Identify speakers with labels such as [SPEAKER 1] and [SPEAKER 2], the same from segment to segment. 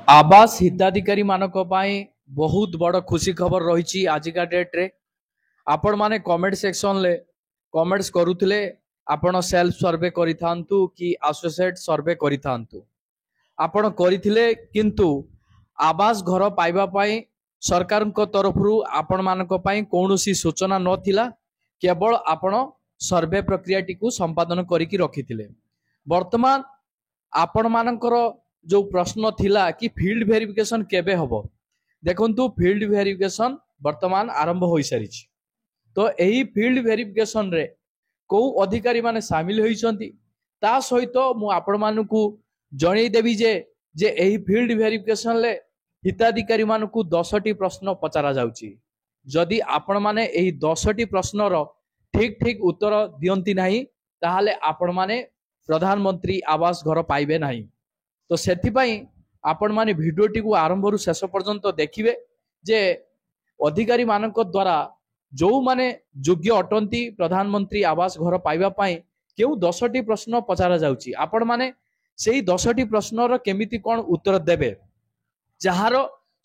[SPEAKER 1] आवास हिताधिकारी मानक पाई बहुत बड़ खुशी खबर रही आजिका डेट रे। आपण माने कमेंट सेक्शन ले कमेंट्स करुथिले आपण सेल्फ सर्वे करिथांतु कि एसोसिएट सर्वे करिथांतु। आपण करिथिले किंतु आवास घर पाइबा पाई सरकार तरफ आपण मानक पाई कौनसी सूचना नथिला। केवल आपण सर्वे प्रक्रिया टी संपादन करिकी रखिथिले। वर्तमान आपण मानकर जो प्रश्न थिला कि फील्ड वेरिफिकेशन केबे हबो, देखंतु फील्ड वेरिफिकेशन वर्तमान आरंभ हो सारी। तो यही फील्ड वेरिफिकेशन रे को अधिकारी माने सामिल होइछंती ता सहित मु आपण मानकू जणै देबी जे एही फील्ड वेरिफिकेशन ले हिताधिकारी मानकू 10टी प्रश्न पचारा जाउची। जदि आपण माने एही 10टी प्रश्नर ठीक ठीक उत्तर दियंती नाही ताहाले आपण माने प्रधानमंत्री आवास घर पाइबे नाही। तो सेथिपाई आपण माने भिडियोटी को आरंभ रु शेष पर्यंत देखिबे जे अधिकारी मानक द्वारा जो माने योग्य अटंती प्रधानमंत्री आवास घर पाइबा पाई केउ 10टी प्रश्न पचारा जाउची। आपण माने सेही 10टी प्रश्नर केमिति कोन उत्तर देबे जहार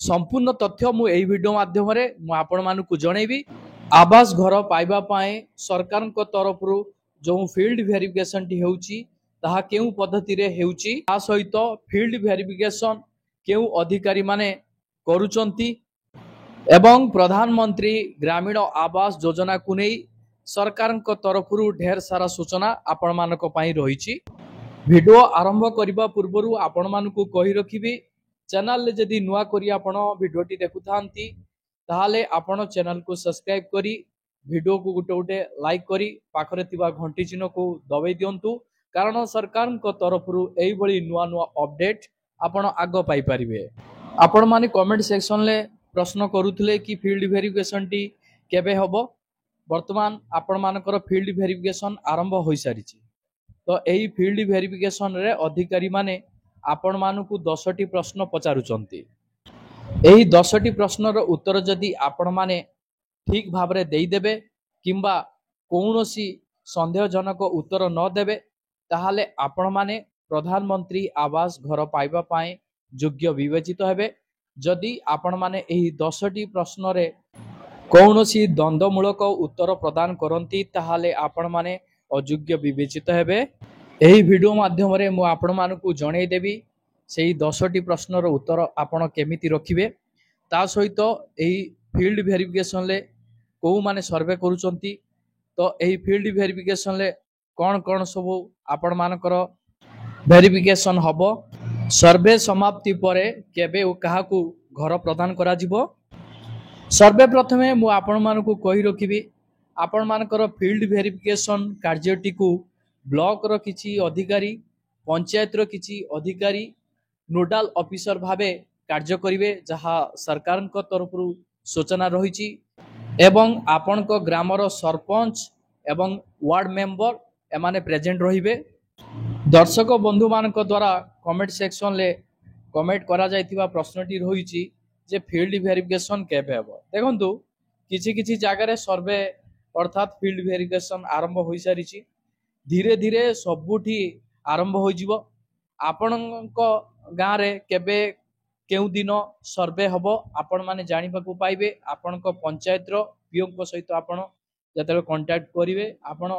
[SPEAKER 1] संपूर्ण तथ्य मु एही वीडियो माध्यम रे मु आपण मानकू जणैबी। आवास घर पाइबा पाई सरकार को तरफ रु जो फील्ड वेरिफिकेशन टी हेउची ताहा केउ पद्धति रे हेउची, ता सहित फील्ड वेरिफिकेशन केउ अधिकारी माने करूचंती एवं प्रधानमंत्री ग्रामीण आवास योजना को नहीं सरकार तरफ ढेर सारा सूचना आपण मानक पई रही। वीडियो आरंभ करने पूर्व आपण मानकू कही रखिबी चैनल ले जदि नुआ करी आपण वीडियोटी देखुथांती ताहाले आपण चैनल को सब्सक्राइब करी वीडियो को गोटे गोटे लाइक करी पाखरे थिबा घंटी चिन्ह को दबाई दियंतु, कारण सरकार तरफ एही भली नुआ नुआ अपडेट आपण आग पाई परिबे। आपण माने कमेंट सेक्शन ले प्रश्न करुथिले कि फील्ड वेरिफिकेशन टी केबे हबो। वर्तमान आपण मानकर फील्ड वेरिफिकेशन आरंभ हो सारी। तो एही फील्ड वेरिफिकेशन रे अधिकारी माने आपण मानकू 10टी प्रश्न पचारुचंती। एही 10टी प्रश्नर उत्तर जदि आपण माने ठीक भाव रे देई देबे किंबा कौनसी संदेहजनक उत्तर न देबे ताहाले आपण माने प्रधानमंत्री आवास घर पाइबा पाए योग्य विवेचित हेबे। जदि आपण माने एही 10टी प्रश्न रे कौनसी द्वंद्वमूलक उत्तर प्रदान करंती ताहाले आपण माने अयोग्य विवेचित हेबे। एही वीडियो माध्यम रे मु आपण मानकू जणै देबी सेही 10टी प्रश्नर उत्तर आपण केमिति रखिबे, ता सहित एही फील्ड वेरिफिकेशन ले को माने सर्वे करूचंती। तो एही फील्ड वेरिफिकेशन ले कोन कोन सब आपण मानकर वेरिफिकेशन हबो, सर्वे समाप्ति परे केबे ओ काहाकू घर प्रदान करा जिवो। सर्वे प्रथमे मु आपण मानकू कहि रखिबी आपण मानकर फील्ड वेरिफिकेशन कार्यटी को ब्लॉक रो किछि अधिकारी, पंचायत रो किछि अधिकारी नोडाल ऑफिसर भावे कार्य करिवे जहा सरकार को तरफ सूचना रही एवं आपण को ग्रामर सरपंच एवं वार्ड मेंबर एमाने प्रेजेंट रहिबे। दर्शक बंधु मानक द्वारा कमेंट सेक्शन ले कमेंट करा जायतिबा प्रश्नटी रही जे फील्ड वेरिफिकेशन केबे हेबो। देखंतु किछि किछि जागा रे सर्वे अर्थात फील्ड वेरिफिकेशन आरंभ हो सारी। धीरे धीरे सबुठी आरंभ हो जिवो। आपणक गाँ रे केबे केउ दिन सर्वे हबो आपण माने जानिबा को पाइबे। आपणक पंचायत रो पीओ को सहित आपण जते कांटेक्ट करिवे आपण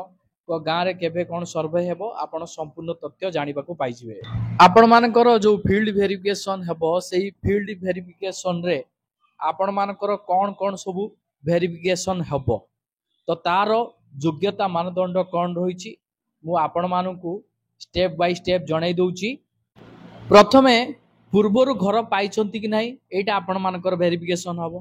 [SPEAKER 1] को गाँ रे केबे कोन सर्वे हेबो आपण संपूर्ण तथ्य जानिबा को पाइ जिवे। आपण मानकर जो फील्ड वेरिफिकेशन हेबो सेही फील्ड वेरिफिकेशन रे आपण मानकर कोन कोन सब वेरिफिकेशन हेबो तो तार योग्यता मानदंड कोन रहिछि मु आपण मानकू स्टेप बाय स्टेप जणाई दउची। प्रथमे पूर्वरु घर पाइछंती कि नाही एटा आपण मानकर वेरिफिकेशन हबो।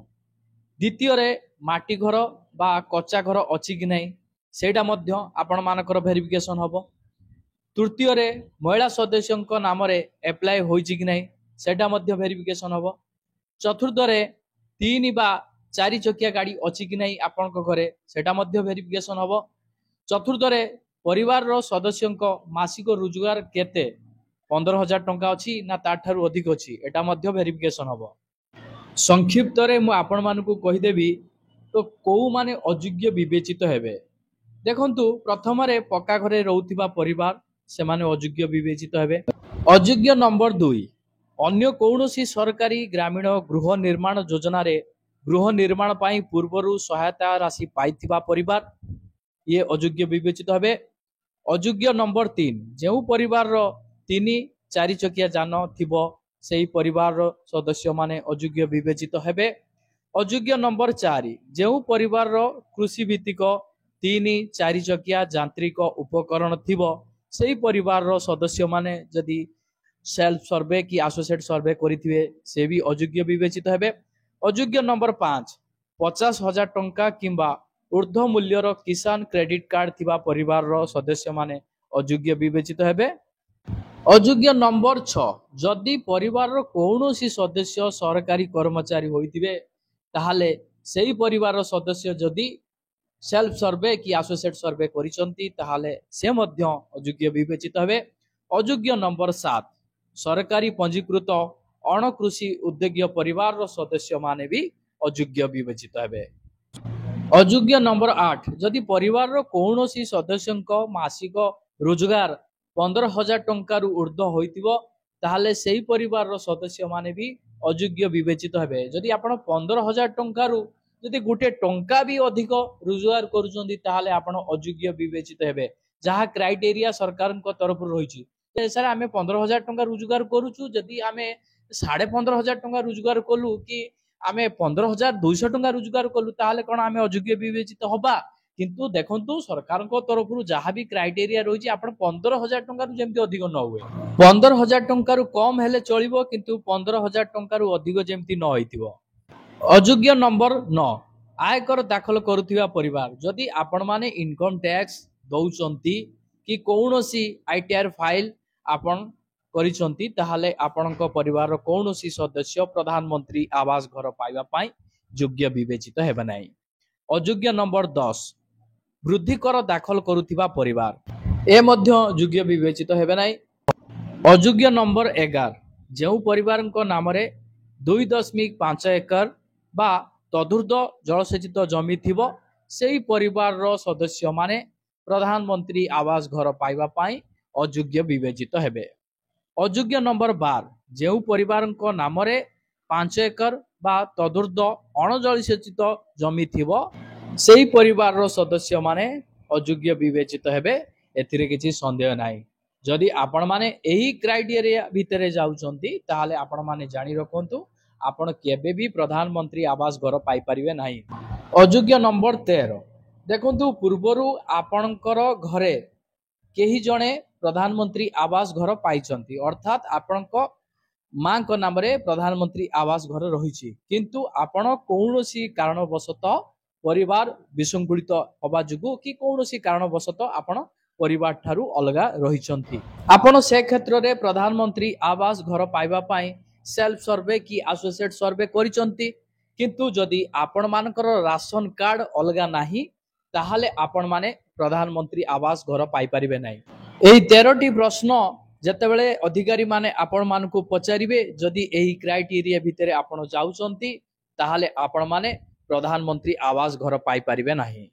[SPEAKER 1] द्वितीय रे माटी घर बा कच्चा घर अछि कि नाही सेटा मध्य आपण मानकर वेरिफिकेशन हबो। तृतीय रे महिला सदस्यक नाम रे अप्लाई होइछि कि नाही सेटा मध्य वेरिफिकेशन हबो। चतुर्थ रे 3 बा 4 चकिया गाड़ी अछि कि नाही आपनक घरे सेटा मध्य वेरिफिकेशन हबो। चतुर्थ रे परिवार रो सदस्यक मासिक रोजगार केते 15,000 टंका अछि ना ताठारु अधिक अछि एटा मध्य वेरिफिकेशन हबो। संक्षिप्त रे मु आपण मानकू कहि देबी तो को माने अयोग्य विवेचित हेबे। देखंतु प्रथम रे पक्का घरे रहउथिबा परिवार से माने अयोग्य विवेचित हेबे। अयोग्य नंबर 2 अन्य कौनसी सरकारी ग्रामीण गृह निर्माण योजना रे गृह निर्माण पाई पूर्वरु सहायता राशि पाइथिबा परिवार ये अयोग्य विवेचित हेबे। अयोग्य नंबर 3 जो परिवार रो 3-4 चकिया जान थिबो सेही परिवार रो सदस्य माने अयोग्य विवेचित हेबे। अयोग्य नंबर 4 जो परिवार रो कृषि भित्तिक 3-4 चकिया यांत्रिक उपकरण थिबो सेही परिवार रो सदस्य माने जदि सेल्फ सर्वे की एसोसिएट सर्वे करिथिबे से भी अयोग्य विवेचित हेबे। अयोग्य नंबर 5 50,000 टंका किंबा ऊर्ध्व मूल्यर किसान क्रेडिट कार्ड थिबा परिवार रो सदस्य माने अयोग्य विवेचित हेबे। अयोग्य नंबर 6 जदि परिवार रो कौनसी सदस्य सरकारी कर्मचारी होइथिबे ताहाले सेही परिवार रो सदस्य जदि सेल्फ सर्वे की एसोसिएट सर्वे करिसंती ताहाले से मध्य अयोग्य विवेचित हेबे। अयोग्य नंबर 7 सरकारी पंजीकृत अणकृषि उद्योग्य परिवार रो सदस्य माने भी अयोग्य विवेचित हेबे। अयोग्य नंबर 8 जदि परिवार रो कौनसी सदस्यंक मासिक रोजगार 15,000 टंका ऊर्ध्व होइतिबो ताहाले सेही परिवार रो सदस्य माने भी अयोग्य विवेचित हेबे। जदि आपण 15,000 टंका जदि गोटे टंका भी अधिक रोजगार करूचंदी ताहाले आपण अयोग्य विवेचित हेबे जहा क्राइटेरिया सरकार को तरफ रहिछि सर आमे 15,000 टंका रोजगार करूछु जदि आमे 15,500 टंका रोजगार कलु कि आमे 15,200 टंका रोजगार कलु ताहाले कोन आमे अयोग्य विवेचित होबा। किंतु देखंतु सरकार को तरफ जहाँ भी क्राइटेरिया रही आपण 15,000 टंका जेमती अधिक न हुए 15,000 टंका कम हेले चलिबो किंतु 15,000 टंका अधिक जेमती न होइतिबो। अयोग्य नंबर 9 आयकर दाखल करुथिबा परिवार जदि आपण माने इनकम टैक्स दउचंती कि कौनसी आईटीआर फाइल आपण करिसंती ताहाले आपणक परिवार कौनसी सदस्य प्रधानमंत्री आवास घर पाइबा पाई योग्य विवेचित हेबे नाही। अयोग्य नंबर 10 वृद्धि कर दाखल करुथिबा परिवार ए मध्य योग्य विवेचित हेबे नाही। अयोग्य नंबर 11 जो परिवार नाम रे 2.5 एकर बा तदुर्ध जलसेचित जमी थिबो सेही परिवार रो सदस्य माने प्रधानमंत्री आवास घर पाइबा पाई अयोग्य विवेचित हेबे। अयोग्य नंबर 12 जो परिवार नाम रे 5 एकर बा तदुर्ध अणजलसेचित जमी थिबो सेही परिवार रो सदस्य माने अयोग्य विवेचित हेबे एथिरे किछि संदेह नाही। जदि आपण माने एही क्राइटेरिया भितरे जाउचंती ताहाले आपण माने जानि रखंतु आपण केबे भी प्रधानमंत्री आवास घर पाई परिबे नाही। अयोग्य नंबर 13 देखंतु पूर्वरु आपणकर घरे केही जणे प्रधानमंत्री आवास घर पाइचंती अर्थात आपणक मां को नाम रे प्रधानमंत्री आवास घर रहिछि किंतु आपण कौनसी कारणवशत परिवार विसंगुलित होबा जुगु कि कौनसी कारणवशत आपण परिवार ठारू अलगा रहिचंती आपण से क्षेत्र रे प्रधानमंत्री आवास घर पाइबा पाई सेल्फ सर्वे की एसोसिएट सर्वे करिचंती किंतु जदि आपण मानकर राशन कार्ड अलगा नाही ताहाले आपण माने प्रधानमंत्री आवास घर पाई परिबे नाही। एही 13टी प्रश्न जेतेबेले अधिकारी माने आपण मानकु पचारिबे जदि एही क्राइटेरिया भितरे आपण जाउचंती ताहाले आपण माने प्रधानमंत्री आवास घर पाई परिबे नाही।